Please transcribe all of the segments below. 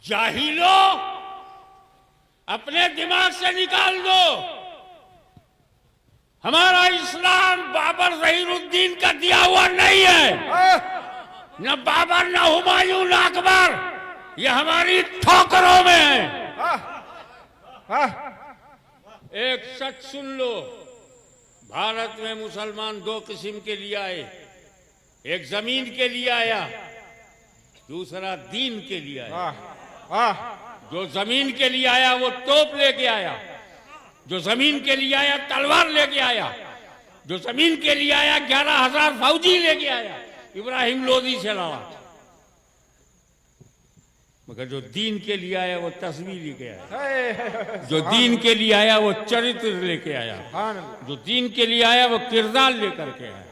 जाहिलो, अपने दिमाग से निकाल दो, हमारा इस्लाम बाबर ज़हीरुद्दीन का दिया हुआ नहीं है। न बाबर, न हुमायूं, न अकबर, ये हमारी ठोकरों में है। एक सच सुन लो, भारत में मुसलमान दो किस्म के लिए आए, एक जमीन के लिए आया, दूसरा दीन के लिए आया। जो जमीन के लिए आया वो तोप लेके आया, जो जमीन के लिए आया तलवार लेके आया, जो जमीन के लिए आया 11,000 फौजी लेके आया, इब्राहिम लोदी से लड़ा। मगर जो दीन के लिए आया वो तस्वीर लेके आया, जो दीन के लिए आया वो चरित्र लेके आया, जो दीन के लिए आया वो किरदार लेकर के आया।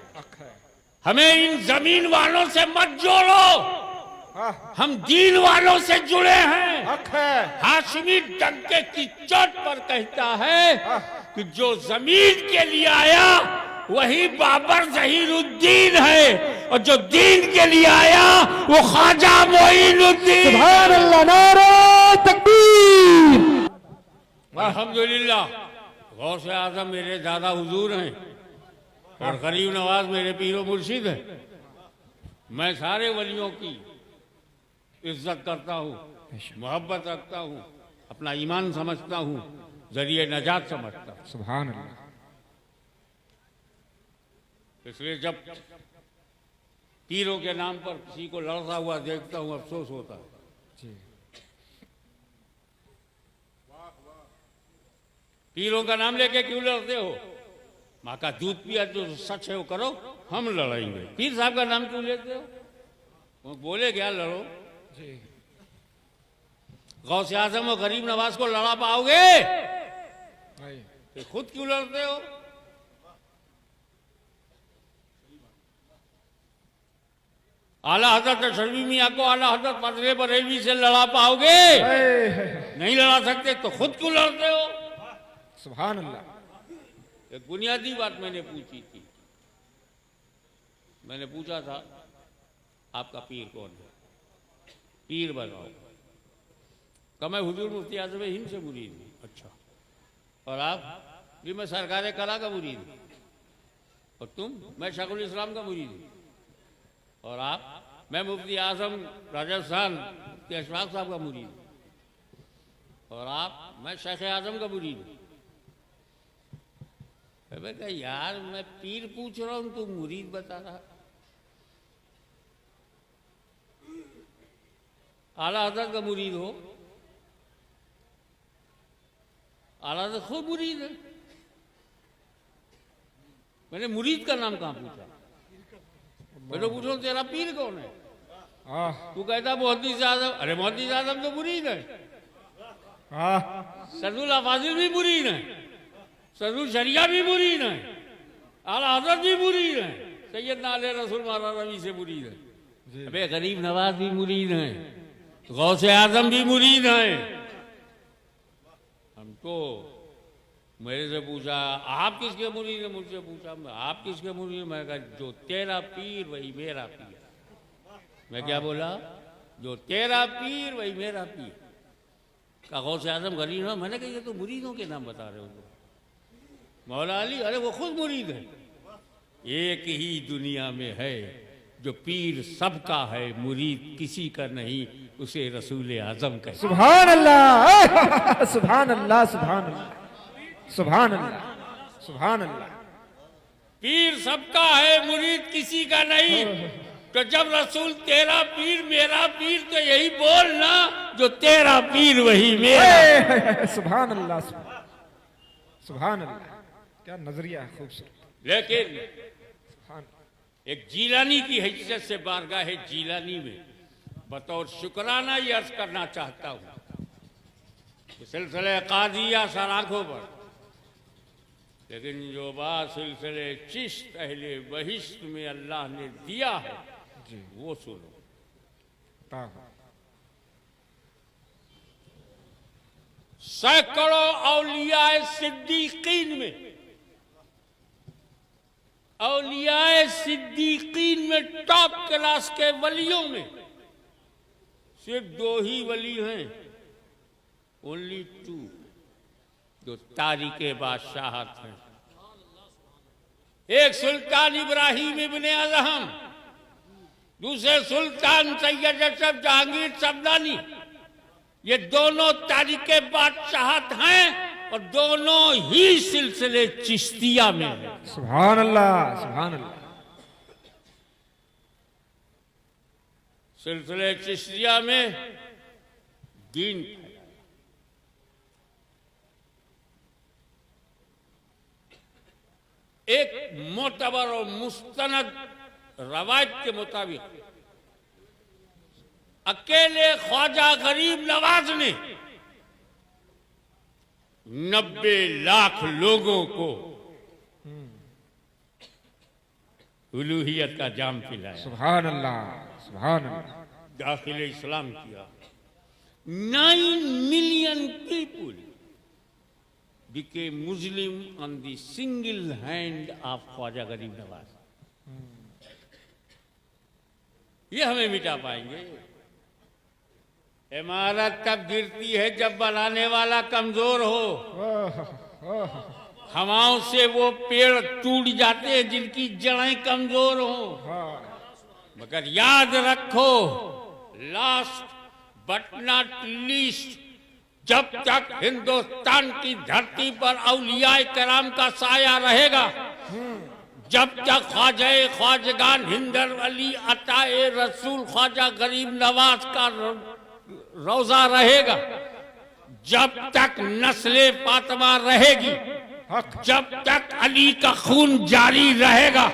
हमें इन जमीन वालों से मत जोड़ो, हम दीन वालों से जुड़े हैं। हाशिमी डंके की चोट पर कहता है कि जो जमीन के लिए आया वही बाबर ज़हीरुद्दीन है, और जो दीन के लिए आया वो ख्वाजा मोइनुद्दीन। सुभान अल्लाह, नारे तकबीर। अल्हम्दुलिल्लाह, गौसे आजम मेरे दादा हुजूर हैं और गरीब नवाज मेरे पीरो मुर्शिद हैं। मैं सारे वलियों की इज्जत करता हूँ, मोहब्बत रखता हूँ, अपना ईमान समझता हूँ, जरिए नजात समझता हूँ। सुभान अल्लाह। इसलिए जब पीरों के नाम पर किसी को लड़ता हुआ देखता हूँ अफसोस होता है। पीरों का नाम लेके क्यों लड़ते हो? माँ का दूध पिया जो सच है वो करो, हम लड़ेंगे। पीर साहब का नाम क्यों लेते हो? वो बोले क्या लड़ो। गौसे आजम और गरीब नवाज को लड़ा पाओगे? तो खुद क्यों लड़ते हो? आला हजरत शर्मी मियाँ को आला हजरत फजले बरेलवी से लड़ा पाओगे? नहीं लड़ा सकते तो खुद क्यों लड़ते हो? सुभान अल्लाह। एक बुनियादी बात मैंने पूछी थी। मैंने पूछा था आपका पीर कौन है? पीर बताओ। कहा मैं हुजूर मुफ्ती आज़म हिंद से मुरीद हूँ। अच्छा, और आप? जी मैं सरकार कला का मुरीद हूँ। और तुम? मैं शेखुल इस्लाम का मुरीद हूँ। और आप? मैं मुफ्ती आज़म राजस्थान के अशफाक साहब का मुरीद हूँ। और आप? मैं शेख आज़म का मुरीद हूँ। मैं कहा यार मैं पीर पूछ रहा हूँ, तुम मुरीद बता रहा। आला हज़रत का मुरीद हो? आला हज़रत खुद मुरीद है। मैंने मुरीद का नाम कहाँ पूछा? मैंने पूछा तेरा पीर कौन है? तू कहता मुहद्दिस आज़म। अरे मुहद्दिस आज़म तो मुरीद है। सदुल्लाह फाजिल भी मुरीद है, सदुल शरिया भी मुरीद है, आला हज़रत भी मुरीद है, सैयदना अली रसूल मौला रवी से मुरीद है। अबे गरीब नवाज भी मुरीद है, गौसे आजम भी मुरीद हैं। हमको मेरे से पूछा आप किसके मुरीद है? मुझसे पूछा आप किसके मुरीद? मैं कहा जो तेरा पीर वही मेरा पीर। मैं क्या बोला? जो तेरा पीर वही मेरा पीर। कहा गौसे आजम गरीब ना? मैंने कहा ये तो मुरीदों के नाम बता रहे हो। मौला अली? अरे वो खुद मुरीद है। एक ही दुनिया में है जो पीर सबका है, मुरीद किसी का नहीं, उसे रसूल आजम कहते। सुभान अल्लाह, सुभान अल्लाह, सुभान अल्लाह, सुभान अल्लाह, सुभान अल्लाह। पीर सबका है, मुरीद किसी का नहीं। तो जब रसूल तेरा पीर मेरा पीर, तो यही बोलना जो तेरा पीर वही मेरा। सुभान अल्लाह, सुभान अल्लाह। क्या नजरिया है खूबसूरत। लेकिन एक जीलानी की हैसियत से बारगाह जीलानी में बतौर शुक्राना ये अर्ज करना चाहता हूँ कि सिलसिले कादिया सर आंखों पर, लेकिन जो बात सिलसिले चिश्त अहले बहिश्त में अल्लाह ने दिया है वो सुनो। सैकड़ों औलियाए सिद्दीकीन में, औलियाए सिद्दीकीन में टॉप क्लास के वलियों में सिर्फ दो ही वली हैं, ओनली टू, जो तारीके बादशाहत हैं। एक सुल्तान इब्राहिम इब्ने अज़हम, दूसरे सुल्तान सैयद अशरफ जहांगीर सबदानी। ये दोनों तारीके बादशाहत हैं और दोनों ही सिलसिले चिश्तिया में हैं। सुभान अल्लाह, सुभान अल्लाह। सिलसिले चिश्तिया में दीन एक मोतबर और मुस्तनद रवायत के मुताबिक अकेले ख्वाजा गरीब नवाज ने 90 लाख लोगों को उलूहियत का जाम पिलाया। सुभान अल्लाह, सुभान अल्लाह। दाखिल इस्लाम किया। 9 million people became Muslim on the single hand of Khwaja Garib Nawaz. ये हमें मिटा पाएंगे? इमारत तब गिरती है जब बनाने वाला कमजोर हो। हवाओं से वो पेड़ टूट जाते हैं जिनकी जड़ें कमजोर हो। मगर याद रखो, लास्ट बट नॉट लीस्ट, जब तक हिंदुस्तान की धरती पर औलियाए कराम का साया रहेगा, जब तक ख्वाजा ख्वाजगान हिंदर अली अताए रसूल ख्वाजा गरीब नवाज का रोजा रहेगा, जब तक नस्ले फातिमा रहेगी, जब तक अली का खून जारी रहेगा,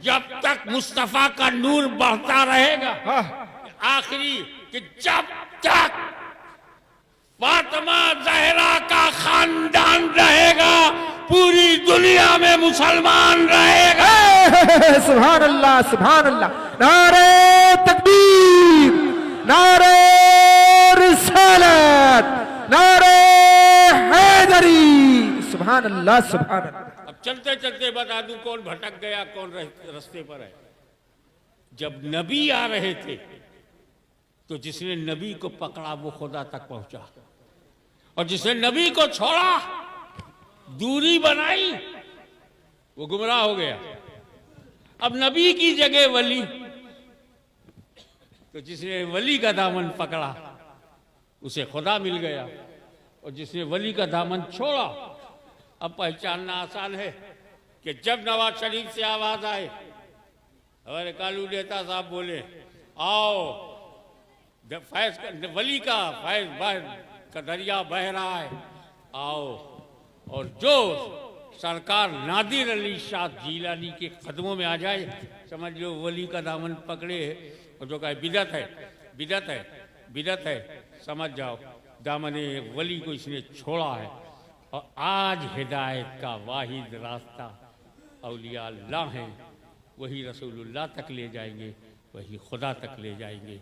जब तक मुस्तफा का नूर बढ़ता रहेगा, आखिरी कि जब तक फातिमा ज़हरा का खानदान रहेगा, पूरी दुनिया में मुसलमान रहेगा। सुभान अल्लाह, सुभान अल्लाह। नारे तकबीर, नारे रिसालत, नारे हैदरी। सुभान अल्लाह, सुभान अल्लाह। अब चलते चलते बता दूं कौन भटक गया, कौन रास्ते पर है। जब नबी आ रहे थे तो जिसने नबी को पकड़ा वो खुदा तक पहुंचा, और जिसने नबी को छोड़ा, दूरी बनाई, वो गुमराह हो गया। अब नबी की जगह वली, तो जिसने वली का दामन पकड़ा उसे खुदा मिल गया, और जिसने वली का दामन छोड़ा, अब पहचानना आसान है कि जब नवाज शरीफ से आवाज आए, हमारे कालू नेता साहब बोले आओ, वली का फैज का दरिया बह रहा है, आओ। और जो सरकार नादिर अली शाह जीलानी के कदमों में आ जाए, समझ लो वली का दामन पकड़े। और जो कहे बिदत है, बिदत है, बिदत है, समझ जाओ दामने वली को इसने छोड़ा है। और आज हिदायत का वाहिद रास्ता औलिया अल्लाह हैं, वही रसूलुल्लाह तक ले जाएंगे, वही खुदा तक ले जाएंगे।